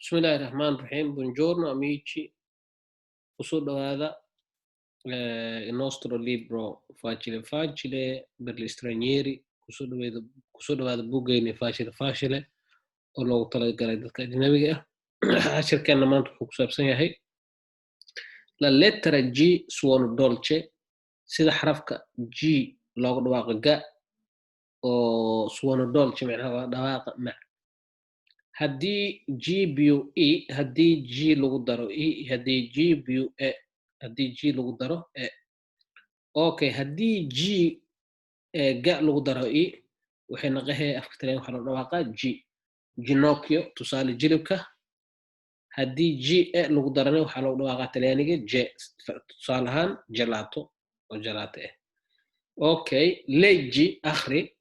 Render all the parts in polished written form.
Bismillahirrahmanirrahim. Buongiorno amici, usudada il nostro libro Facile Facile per gli stranieri, kusudawada buggayni Facile Facile oo loogu talagalay dadka ajnabiga ah. Cashirkeena maanta wuxuu ku saabsan yahay la lettera G suono dolce, sida xarafka G loogu dhawaaqo ga oo suono dolce macnaha waa dhawaaqa mac. haddii G biyo E, haddii G lagu daro E, haddii G biyo E, haddii G lagu daro E. Okay, haddii G ga lagu daro E, waxay naqahay afka Talyaaniga waxaa loo dhawaaqaa G. Ginocchio, tusaale jilibka. haddii G E lagu darana waxaa loo dhawaaqaa Talyaaniga J, tusaale ahaan gelato oo gelato ah. Okay, leggi, akhri.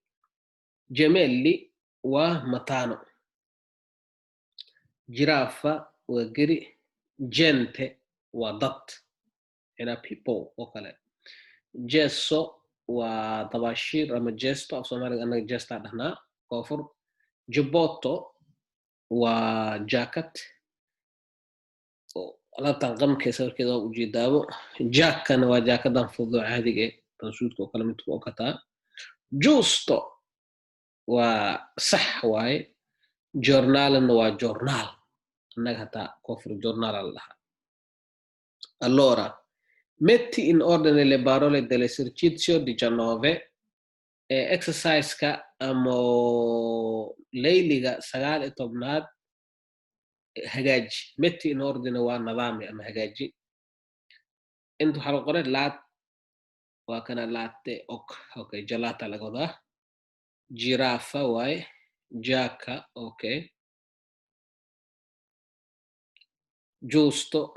Gemelli waa matano. Giraffa waa geri. Gente waa dad, people oo kale. Gesso waa dabaashiir ama jesto, af Soomaaliga annaga jestaa dhahnaa, koonfur. Giubbotto waa jacket, alaabtan qamkee sawirkeeda waa ujeedaabo. Jaakkana waa jaakadan fudud oo caadiga ah, tan suudka oo kale midka oo kataa. Giusto waa sax waaye. Giornalna waa journaal, annaga hataa koonfur journaala la dhahaa. Allora, metti in ordine le parole dell'esercizio 19. Exercise-ka ama layliga 19aad hagaaji. Metti in ordine waa nidaami ama hagaaji. Inta waxaa lagu qoray laat, waa kana latte ok. Okay, gelata laga wadaa. Giraffa waaye. Giacca, okay. Giusto,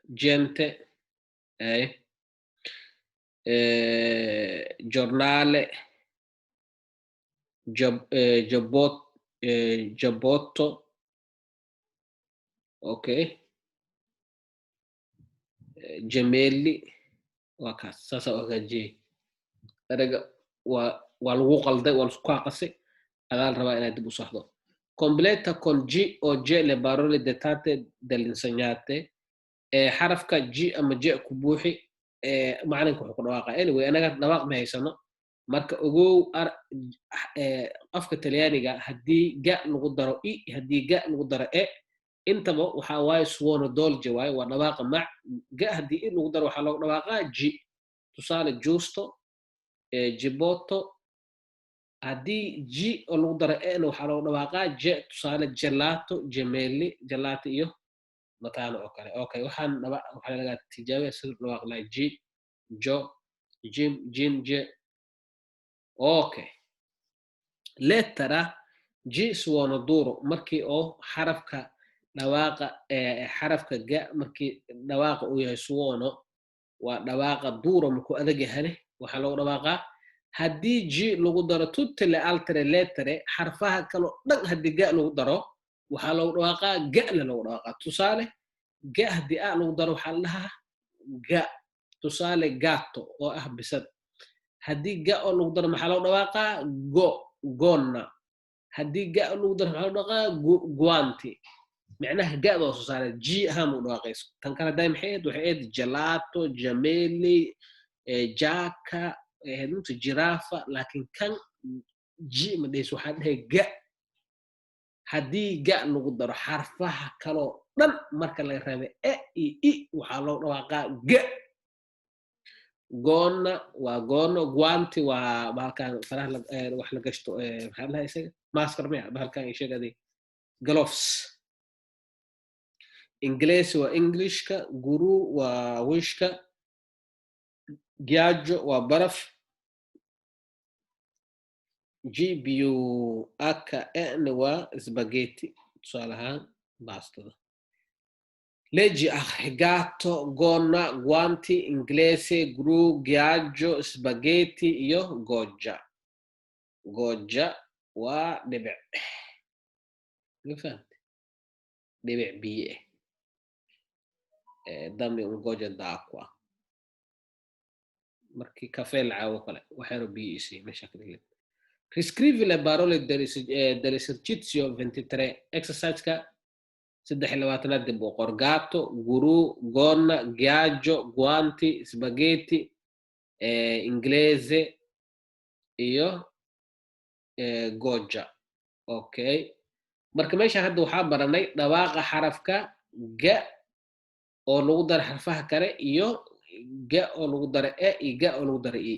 gente, giornale, giabbotto, okay. Gemelli, waa kaas saasa u hagaajiyey. Erayga waa lagu qalday, waa laisku qaaqasay, adaa la rabaa inaad dib u saxdo. Completa con G o J le parole dettate dell'insegnante. Xarafka G ama J ku buuxi, macalinka wuxuu ku dhawaaqaa. Anyway, anaga dhawaaq ma haysano, marka ogow afka Talyaaniga haddii ga lagu daro I, haddii ga lagu daro E, intaba waxaa waaye suono dolce waaye, waa dhawaaqa mac. Ga haddii I lagu daro waxaa loogu dhawaaqaa G. Tusaale giusto, gibbotto. haddii G oo lagu daro E na waxaa loogu dhawaaqaa J, tusaale gelato, gemelli, gelato iyo matano oo kale. Okay, waxaa laga tijaabiya sida dhawaaq lahay G, Jo, Jim, Jin, J. Okay. Lettera G suono duro, markii oo xarafka dhawaaqa xarafka ga markii dhawaaqa uu yahay suono, waa dhawaaqa duro markuu adag yahay, waxaa loogu dhawaaqaa. haddii G lagu daro tutte le altre lettere, xarfaha kaloo dhan haddii ga lagu daro waxaa loogu dhawaaqaa ga-na loogu dhawaaqaa. Tusaale, ga haddii A lagu daro waxaa la dhahaa ga. Tusaale gatto oo ah bisad. haddii ga oo lagu daro maxaa loogu dhawaaqaa go, gonna. haddii ga lagu daro maxaa loogu dhawaaqaa guanti. macnaha ga doo soo saare G ahaan u dhawaaqayso. tan kale haday maxay ahayd, waxay ahayd gelato, gemelli, giacca, runta giraffa, laakiin kan G ma dhehayso, waxaa dhahay ga. haddii ga lagu daro xarfaha kaloo dhan marka laga reebay E iyo I waxaa loo dhawaaqaa ga. Gonna waa gono, guanti waa bahalkan faraha wax la gashto, maxaa dhahay isaga maskar maya, bahalkan sheegadi gloves. Inglesi waa Englishka, guru waa wishka, ghiaccio waa baraf. G biyo H N waa spaghetti, tusaale ahaan baastada. Leggi gatto, gonna, guanti, inglese, gru, ghiaccio, spaghetti iyo goggia. Goggia waa dhibic. Ma fahamtay? Dhibic biyo dammi un goggia d'acqua. markii cafe la caawo kale waxaanu biyo isii meesha ka dhigay. Riscrivi le parole dell'esercizio 23. Exercise-ka 23 dib u qor gato guru gonna ghiaggio guanti spaghetti inglese iyo goja okay marka meesha hadda waxaa baranay dhawaaqa xarafka ga oo lagu daro xarfaha kale iyo ga oo lagu daro e iyo ga oo lagu daro i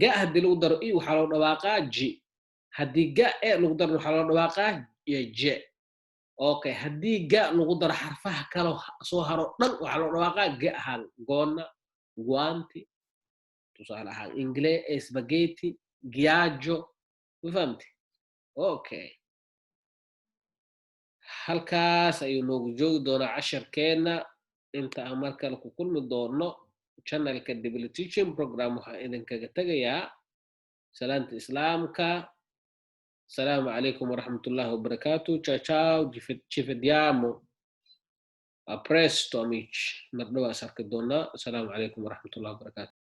ga haddii lagu daro i waxaa loo dhawaaqaa ji haddii ga e lagu daro waxaa loo dhawaaqaa je okay haddii ga lagu daro xarfaha kale soo haro dhan waxaa loo dhawaaqaa ga ahaan gonna guanti tusaale ahaan spaghetti ghiaggio ma fahamtay okay halkaas ayuu noogu joogi doonaa casharkeenna inta aan mar kale ku kulmi doono channelka Double Teaching Program waxaan idinkaga tegayaa salaanta islaamka asalaamu calaykum waraxmatullaahi wabarakaatu ciao ciao ci vediamo a presto amici mar dhowaa is arki doonaa asalaamu calaykum waraxmatullaahi wabarakaatu